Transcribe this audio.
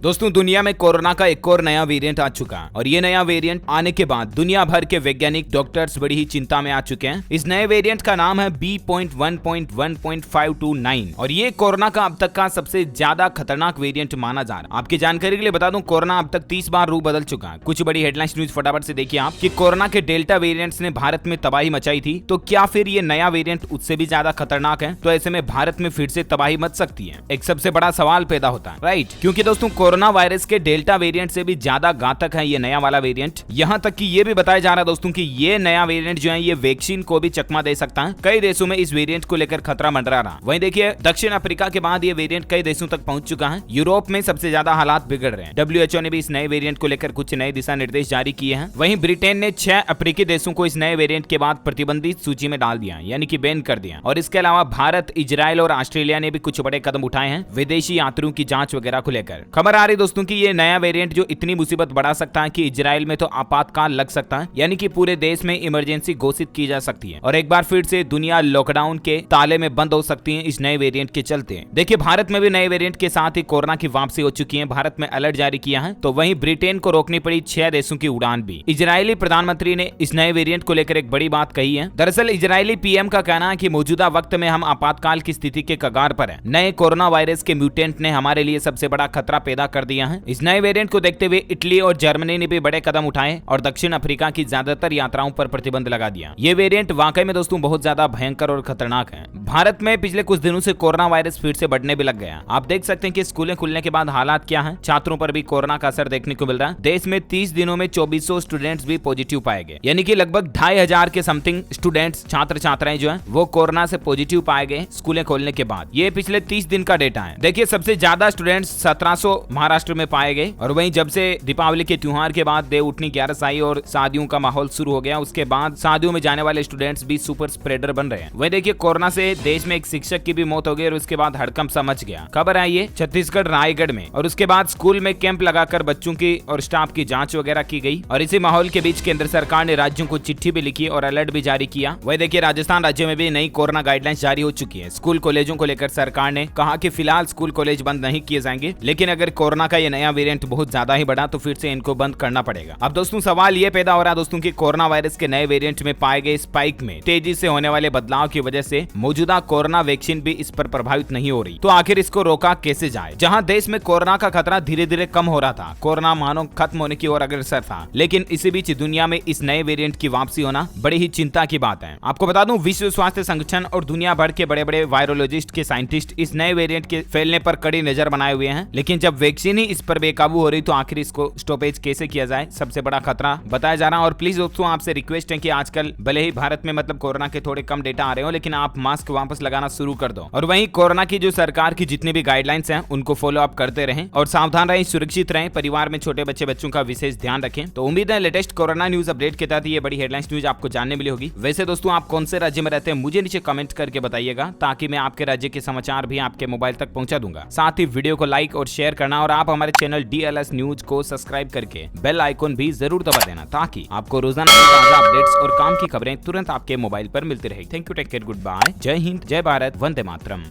दोस्तों दुनिया में कोरोना का एक और नया वेरिएंट आ चुका है और ये नया वेरिएंट आने के बाद दुनिया भर के वैज्ञानिक डॉक्टर्स बड़ी ही चिंता में आ चुके हैं। इस नए वेरिएंट का नाम है B.1.1.529 और ये कोरोना का अब तक का सबसे ज्यादा खतरनाक वेरिएंट माना जा रहा है। आपकी जानकारी के लिए बता दूं, कोरोना अब तक 30 बार रूप बदल चुका है। कुछ बड़ी हेडलाइंस न्यूज फटाफट से देखिए आप कि कोरोना के डेल्टा वेरिएंट्स ने भारत में तबाही मचाई थी, तो क्या फिर ये नया वेरिएंट उससे भी ज्यादा खतरनाक है? तो ऐसे में भारत में फिर से तबाही मच सकती है। एक सबसे बड़ा सवाल पैदा होता है, राइट? क्योंकि दोस्तों कोरोना वायरस के डेल्टा वेरिएंट से भी ज्यादा घातक है ये नया वाला वेरिएंट। यहाँ तक कि ये भी बताया जा रहा है दोस्तों कि ये नया वेरिएंट जो है ये वैक्सीन को भी चकमा दे सकता है। कई देशों में इस वेरिएंट को लेकर खतरा मंडरा रहा। वहीं देखिए दक्षिण अफ्रीका के बाद ये वेरिएंट कई देशों तक पहुंच चुका है। यूरोप में सबसे ज्यादा हालात बिगड़ रहे हैं। WHO ने भी इस नए वेरिएंट को लेकर कुछ नए दिशा निर्देश जारी किए हैं। वहीं ब्रिटेन ने 6 अफ्रीकी देशों को इस नए वेरिएंट के बाद प्रतिबंधित सूची में डाल दिया, यानी कि बैन कर दिया। और इसके अलावा भारत, इजराइल और ऑस्ट्रेलिया ने भी कुछ बड़े कदम उठाए हैं विदेशी यात्रियों की जांच वगैरह को लेकर। खबर आ रही दोस्तों की ये नया वेरिएंट जो इतनी मुसीबत बढ़ा सकता है कि इजराइल में तो आपातकाल लग सकता है, यानी कि पूरे देश में इमरजेंसी घोषित की जा सकती है और एक बार फिर से दुनिया लॉकडाउन के ताले में बंद हो सकती है इस नए वेरिएंट के चलते। देखिए भारत में भी नए वेरिएंट के साथ ही कोरोना की वापसी हो चुकी है। भारत में अलर्ट जारी किया है, तो वहीं ब्रिटेन को रोकनी पड़ी 6 देशों की उड़ान भी। इजरायली प्रधानमंत्री ने इस नए वेरिएंट को लेकर एक बड़ी बात कही है। दरअसल इजरायली पीएम का कहना है कि मौजूदा वक्त में हम आपातकाल की स्थिति के कगार पर है। नए कोरोना वायरस के म्यूटेंट ने हमारे लिए सबसे बड़ा खतरा पैदा कर दिया है। इस नए वेरिएंट को देखते हुए इटली और जर्मनी ने भी बड़े कदम उठाए और दक्षिण अफ्रीका की ज्यादातर यात्राओं पर प्रतिबंध लगा दिया। ये वेरिएंट वाकई में दोस्तों बहुत ज्यादा भयंकर और खतरनाक है। भारत में पिछले कुछ दिनों से कोरोना वायरस फिर से बढ़ने भी लग गया। आप देख सकते हैं कि स्कूलें खुलने के बाद हालात क्या हैं। छात्रों पर भी कोरोना का असर देखने को मिल रहा है। देश में 30 दिनों में 2400 स्टूडेंट्स भी पॉजिटिव पाए गए, यानी कि लगभग 2500 के समथिंग स्टूडेंट्स, छात्र छात्राएं जो है वो कोरोना से पॉजिटिव पाए गए स्कूलें खोलने के बाद। ये पिछले 30 दिन का डेटा है। देखिए सबसे ज्यादा स्टूडेंट्स 1700 महाराष्ट्र में पाए गए और वहीं जब से दीपावली के त्योहार के बाद देव उठनी 11 आई और शादियों का माहौल शुरू हो गया, उसके बाद शादियों में जाने वाले स्टूडेंट्स भी सुपर स्प्रेडर बन रहे हैं। वहीं देखिए कोरोना से देश में एक शिक्षक की भी मौत हो गई और उसके बाद हड़कंप सा मच गया। खबर आई है छत्तीसगढ़ रायगढ़ में, और उसके बाद स्कूल में कैंप लगाकर बच्चों की और स्टाफ की जांच वगैरह की गई। और इसी माहौल के बीच केंद्र सरकार ने राज्यों को चिट्ठी भी लिखी और अलर्ट भी जारी किया। वही देखिए राजस्थान राज्य में भी नई कोरोना गाइडलाइंस जारी हो चुकी है। स्कूल कॉलेजों को लेकर सरकार ने कहा कि फिलहाल स्कूल कॉलेज बंद नहीं किए जाएंगे, लेकिन अगर कोरोना का ये नया वेरिएंट बहुत ज्यादा ही बढ़ा तो फिर से इनको बंद करना पड़ेगा। अब दोस्तों सवाल ये पैदा हो रहा है दोस्तों कि कोरोना वायरस के नए वेरिएंट में पाए गए स्पाइक में तेजी से होने वाले बदलाव की वजह से मौजूदा कोरोना वैक्सीन भी इस पर प्रभावित नहीं हो रही, तो आखिर इसको रोका कैसे जाए? जहां देश में कोरोना का खतरा धीरे धीरे कम हो रहा था, कोरोना मानो खत्म होने की ओर अग्रसर था, लेकिन इसी बीच दुनिया में इस नए वेरिएंट की वापसी होना बड़ी ही चिंता की बात है। आपको बता दूं विश्व स्वास्थ्य संगठन और दुनिया भर के बड़े बड़े वायरोलॉजिस्ट के साइंटिस्ट इस नए वेरिएंट के फैलने पर कड़ी नजर बनाए हुए हैं, लेकिन जब वैक्सीन ही इस पर बेकाबू हो रही तो आखिर इसको स्टॉपेज कैसे किया जाए, सबसे बड़ा खतरा बताया जा रहा है। और प्लीज दोस्तों आपसे रिक्वेस्ट है कि आजकल भले ही भारत में मतलब कोरोना के थोड़े कम डेटा आ रहे हो, लेकिन आप मास्क वापस लगाना शुरू कर दो और वहीं कोरोना की जो सरकार की जितनी भी गाइडलाइंस हैं उनको फॉलो अप करते रहें और सावधान रहें, सुरक्षित रहें, परिवार में छोटे बच्चों का विशेष ध्यान रखें। तो उम्मीद है लेटेस्ट कोरोना न्यूज अपडेट के तहत ये बड़ी हेडलाइंस न्यूज आपको जानने मिली होगी। वैसे दोस्तों आप कौन से राज्य में रहते हैं मुझे नीचे कमेंट करके बताइएगा, ताकि मैं आपके राज्य के समाचार भी आपके मोबाइल तक पहुंचा दूंगा। साथ ही वीडियो को लाइक और शेयर करना और आप हमारे चैनल DLS न्यूज को सब्सक्राइब करके बेल आइकॉन भी जरूर दबा देना, ताकि आपको रोजाना ताजा अपडेट्स और काम की खबरें तुरंत आपके मोबाइल पर मिलती रहेगी। Thank you, take care, good bye, जय हिंद, जय भारत, वंदे मातरम।